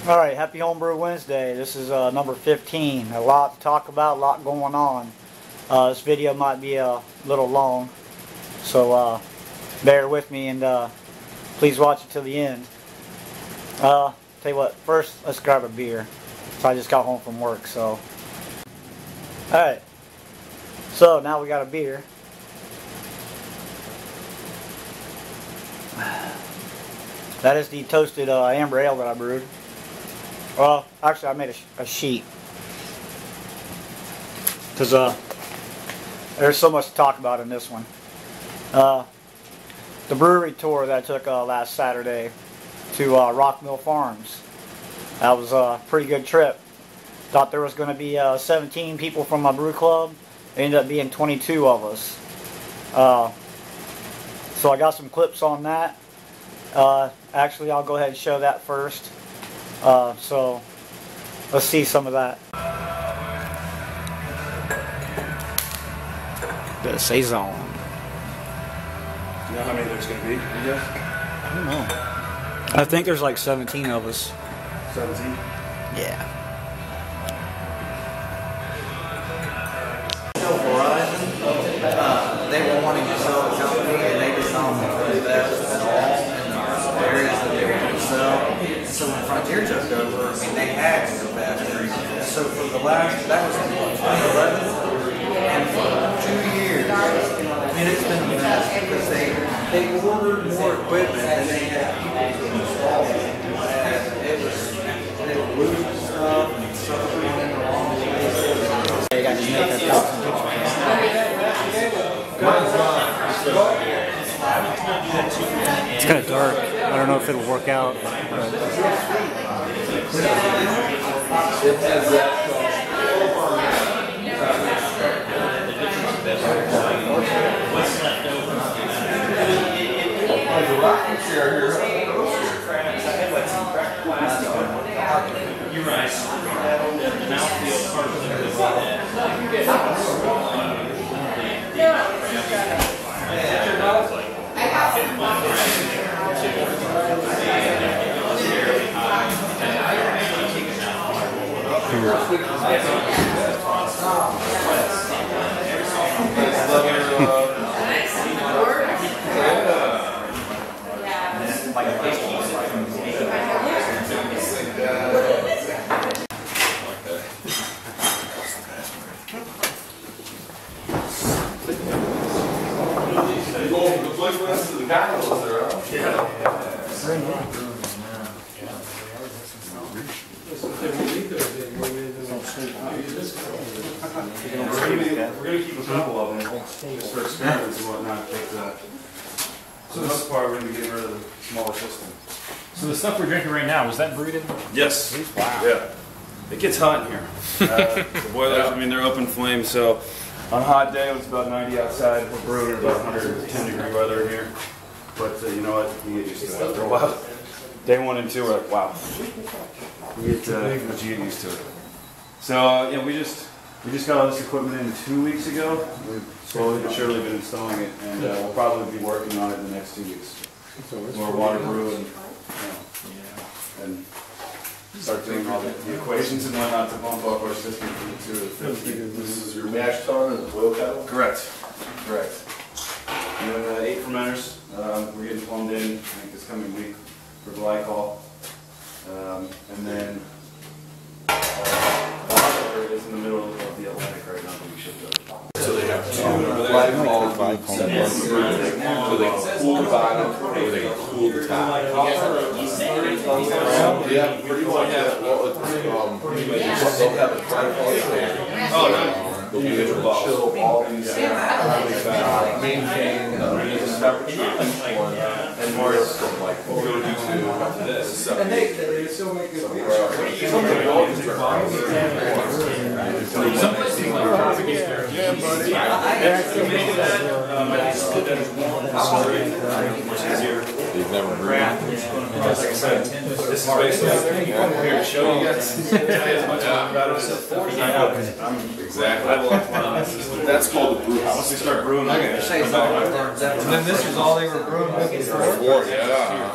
Alright, happy Homebrew Wednesday. This is number 15. A lot to talk about, a lot going on. This video might be a little long, so bear with me and please watch it till the end. Tell you what, first let's grab a beer. So I just got home from work, so. Alright, so now we got a beer. That is the toasted amber ale that I brewed. Well, actually I made a sheet. Because there's so much to talk about in this one. The brewery tour that I took last Saturday to Rockmill Farms. That was a pretty good trip. Thought there was going to be 17 people from my brew club. It ended up being 22 of us. So I got some clips on that. Actually, I'll go ahead and show that first. So let's see some of that. The Saison. You know how many there's going to be, I guess? I don't know. I think there's like 17 of us. 17? Yeah. Verizon, they were wanting to sell the company and they did not invest at all in the areas that they wanted to sell. So when Frontier took over, I mean, they had to invest. So for the last, that was in 2011, and for 2 years, I mean, it's been a mess because they ordered more equipment than they had people to install it. And they were losing stuff and stuff going in the wrong place. They got to make a thousand pictures. It's kind of dark. I don't know if it'll work out. You're right. The mouthfeel part of We're going to keep a couple of them just for experiments and whatnot. But, for the most part, we're going to be getting rid of the smaller system. So the stuff we're drinking right now, was that brewed in? Yes. Wow. Yeah. It gets hot in here. The boilers, I mean, they're open flame, so on a hot day when it's about 90 outside, we're brewing at about 110 degree weather in here. But you know what? You get used to it after a while. Day 1 and 2 are like, wow. You get used to it. So yeah, we just got all this equipment in 2 weeks ago. We've slowly but surely been installing it, and we'll probably be working on it in the next 2 weeks. More water brew and start doing all the equations and whatnot to bump up our system from the 2 to 50. This is your mash tun and oil kettle? Correct. Correct. And then 8 fermenters. We're getting plumbed in, I think, this coming week for glycol. And then water is in the middle of the Atlantic right now, but we should go. So they have two glycol. So they cool the bottom or they cool the top. Yeah, pretty much. Well, they'll have a glycol station. Oh, no. They'll be able to chill all these maintain the temperature and more from like go to this. And they still make it. Yeah, buddy. They've never brewed. This is basically here to show you guys. Tell you as much about it. I'm exactly. That's called the brew house. Once we start brewing, I'm gonna Say something. And then this is all they were brewing before? Yeah.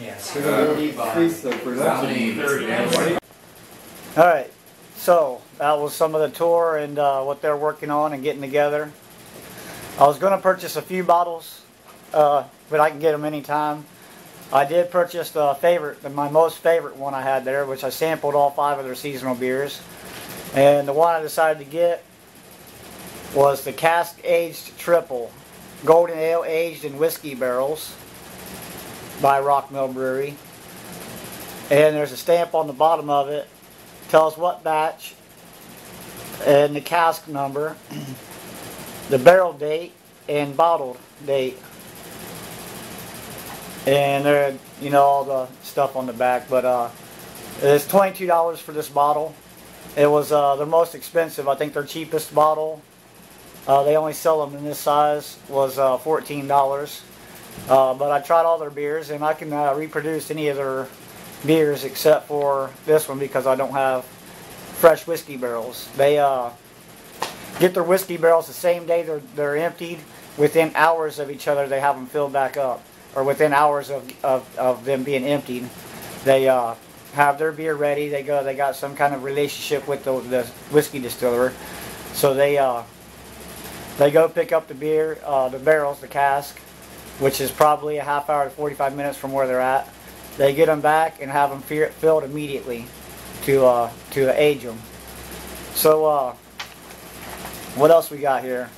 Increase the production. Alright, so that was some of the tour and what they're working on and getting together. I was going to purchase a few bottles, but I can get them anytime. I did purchase my most favorite one I had there, which I sampled all 5 of their seasonal beers. And the one I decided to get was the cask aged triple, golden ale aged in whiskey barrels by Rockmill Brewery. And there's a stamp on the bottom of it, tells what batch and the cask number, the barrel date and bottled date, and there, you know, all the stuff on the back. But it's $22 for this bottle. It was their most expensive. I think their cheapest bottle, they only sell them in this size, was $14. But I tried all their beers, and I can reproduce any of their beers except for this one because I don't have fresh whiskey barrels. They get their whiskey barrels the same day they're emptied. Within hours of each other, they have them filled back up, or within hours of them being emptied. They have their beer ready. They got some kind of relationship with the whiskey distiller, so they go pick up the beer, the barrels, the cask, which is probably a half hour to 45 minutes from where they're at. They get them back and have them filled immediately to age them. So what else we got here?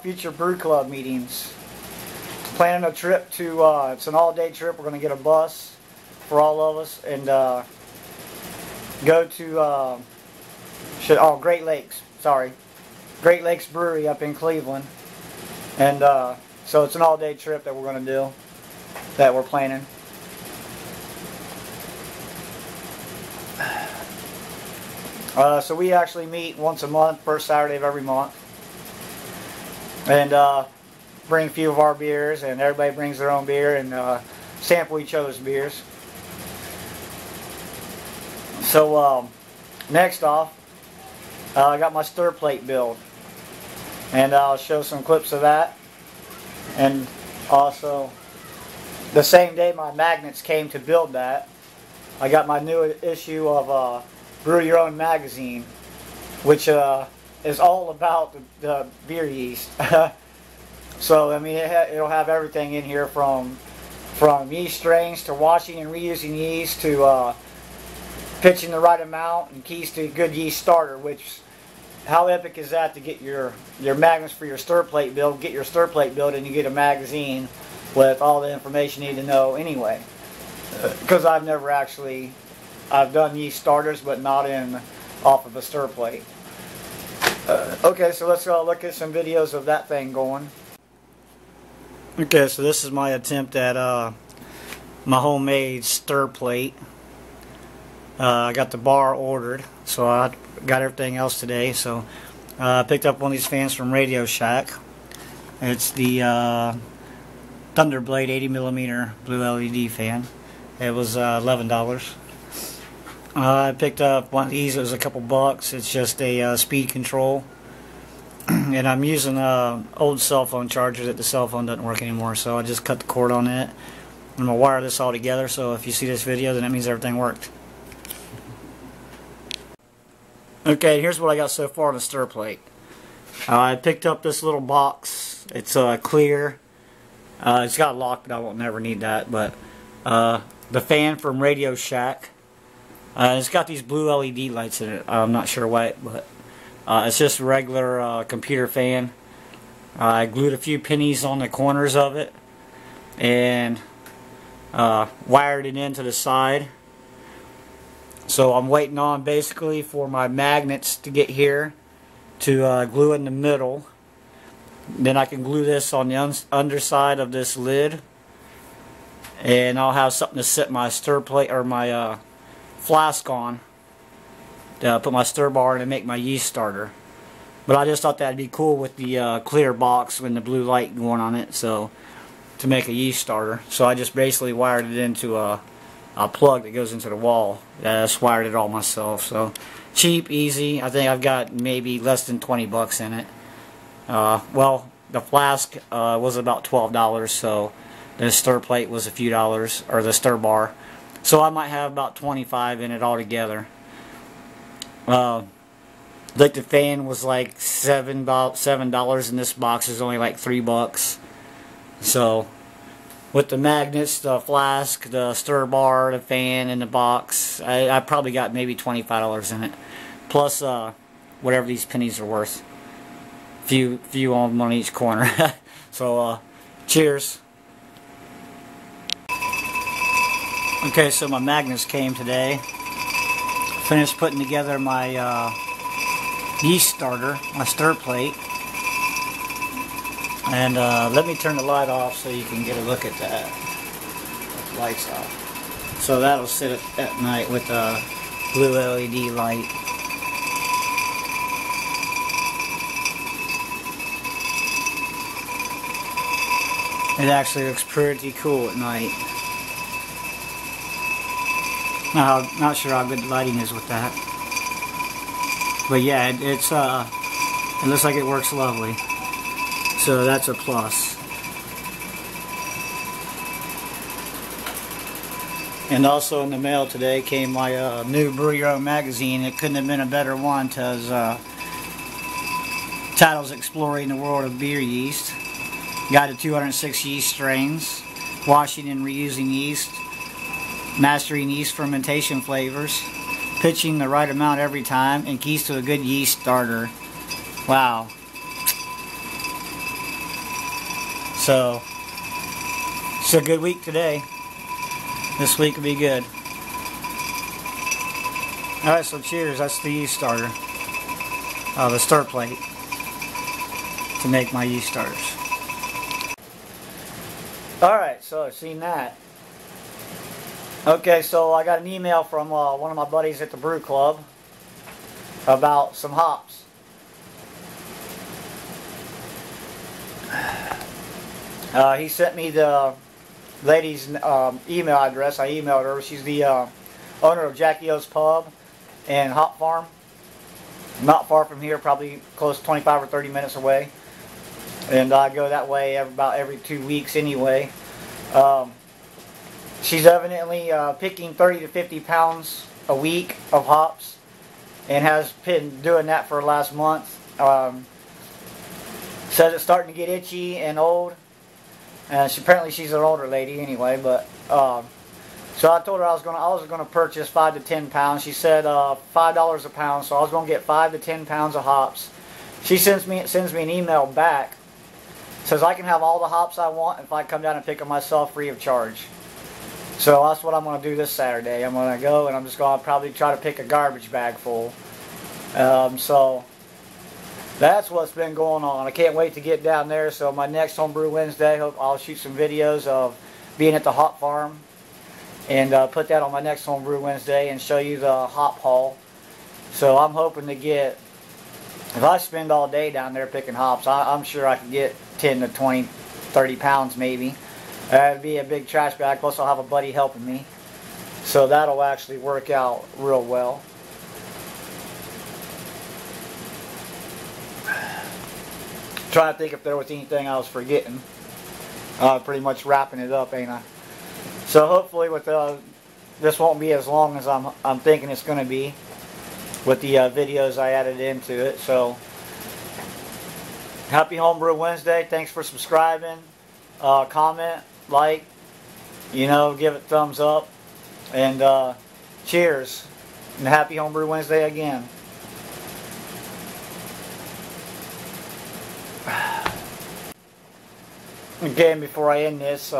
Future brew club meetings. Planning a trip to it's an all-day trip. We're going to get a bus for all of us and go to Great Lakes. Sorry, Great Lakes Brewery up in Cleveland, and so it's an all-day trip that we're going to do, that we're planning. So we actually meet once a month, first Saturday of every month, and bring a few of our beers, and everybody brings their own beer and sample each other's beers. So next off, I got my stir plate build, and I'll show some clips of that. And also, the same day my magnets came to build that, I got my new issue of Brew Your Own magazine, which is all about the beer yeast. So I mean, it'll have everything in here from yeast strains to washing and reusing yeast to pitching the right amount and keys to a good yeast starter. Which, how epic is that to get your magnets for your stir plate build? Get your stir plate build and you get a magazine with all the information you need to know anyway. Because I've done yeast starters, but not off of a stir plate. Okay, so let's look at some videos of that thing going. Okay, so this is my attempt at my homemade stir plate. I got the bar ordered, so I got everything else today. So I picked up one of these fans from Radio Shack. It's the Thunderblade 80mm blue LED fan. It was $11. I picked up one of these. It was a couple bucks. It's just a speed control, and I'm using old cell phone charger that the cell phone doesn't work anymore. So I just cut the cord on it. I'm gonna wire this all together. So if you see this video, then that means everything worked. Okay, here's what I got so far on the stir plate. I picked up this little box. It's clear. It's got a lock, but I won't never need that. But the fan from Radio Shack. It's got these blue LED lights in it. I'm not sure why, but it's just a regular computer fan. I glued a few pennies on the corners of it and wired it into the side. So I'm waiting on basically for my magnets to get here to glue in the middle. Then I can glue this on the underside of this lid, and I'll have something to set my stir plate or my flask on to put my stir bar in and make my yeast starter. But I just thought that'd be cool with the clear box and the blue light going on it, so to make a yeast starter. So I just basically wired it into a plug that goes into the wall. I just wired it all myself. So cheap, easy. I think I've got maybe less than 20 bucks in it. Well, the flask was about $12, so The stir plate was a few dollars, or the stir bar. So I might have about 25 in it altogether. Like the fan was like $7, and this box is only like $3. So with the magnets, the flask, the stir bar, the fan, and the box, I probably got maybe $25 in it. Plus whatever these pennies are worth. Few on each corner. So cheers. Okay, so my magnets came today. Finished putting together my yeast starter, my stir plate. And let me turn the light off so you can get a look at that. Lights off. So that'll sit at night with a blue LED light. It actually looks pretty cool at night. Not sure how good the lighting is with that. But yeah, it looks like it works lovely. So that's a plus. And also in the mail today came my new Brew Your Own magazine. It couldn't have been a better one, because title's Exploring the World of Beer Yeast. Guide to 206 yeast strains, washing and reusing yeast, mastering yeast fermentation flavors, pitching the right amount every time, and keys to a good yeast starter. Wow. So, it's a good week today. This week will be good. Alright, so cheers. That's the yeast starter. The stir plate to make my yeast starters. Alright, so I've seen that. Okay, so I got an email from one of my buddies at the brew club about some hops. He sent me the lady's email address. I emailed her. She's the owner of Jackie O's Pub and Hop Farm. Not far from here, probably close to 25 or 30 minutes away. And I go that way about every 2 weeks anyway. She's evidently picking 30 to 50 pounds a week of hops, and has been doing that for the last month. Says it's starting to get itchy and old. Apparently she's an older lady anyway, but so I told her I was gonna purchase 5 to 10 pounds. She said $5 a pound, so I was gonna get 5 to 10 pounds of hops. She sends me an email back. Says I can have all the hops I want if I come down and pick them myself free of charge. So that's what I'm going to do this Saturday. I'm going to go, and I'm just going to probably try to pick a garbage bag full. So that's what's been going on. I can't wait to get down there. So my next Homebrew Wednesday, I'll shoot some videos of being at the hop farm, and put that on my next Homebrew Wednesday and show you the hop haul. So I'm hoping to get, if I spend all day down there picking hops, I'm sure I can get 10 to 20, 30 pounds maybe. It'd be a big trash bag, plus I'll have a buddy helping me. So that'll actually work out real well. Trying to think if there was anything I was forgetting. Pretty much wrapping it up, ain't I? So hopefully with this won't be as long as I'm thinking it's going to be, with the videos I added into it. So happy Homebrew Wednesday. Thanks for subscribing. Comment, like, give it a thumbs up, and cheers, and happy Homebrew Wednesday again. Again, before I end this,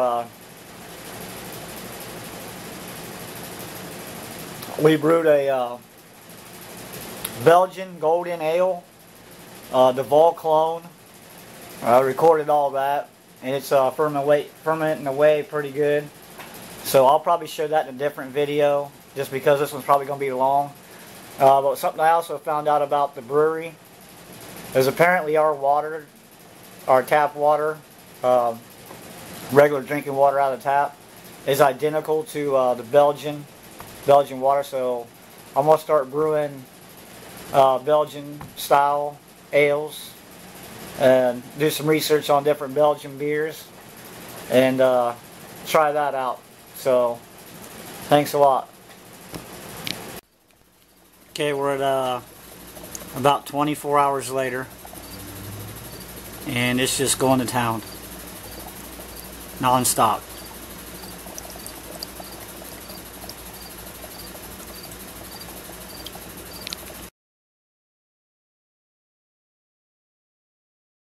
we brewed a Belgian Golden Ale, the Vol clone. I recorded all that. And it's fermenting away pretty good. So I'll probably show that in a different video, just because this one's probably going to be long. But something I also found out about the brewery is apparently our water, our tap water, regular drinking water out of the tap, is identical to the Belgian water. So I'm going to start brewing Belgian style ales, and do some research on different Belgian beers, and try that out. So thanks a lot. Okay, we're at about 24 hours later, and it's just going to town non-stop.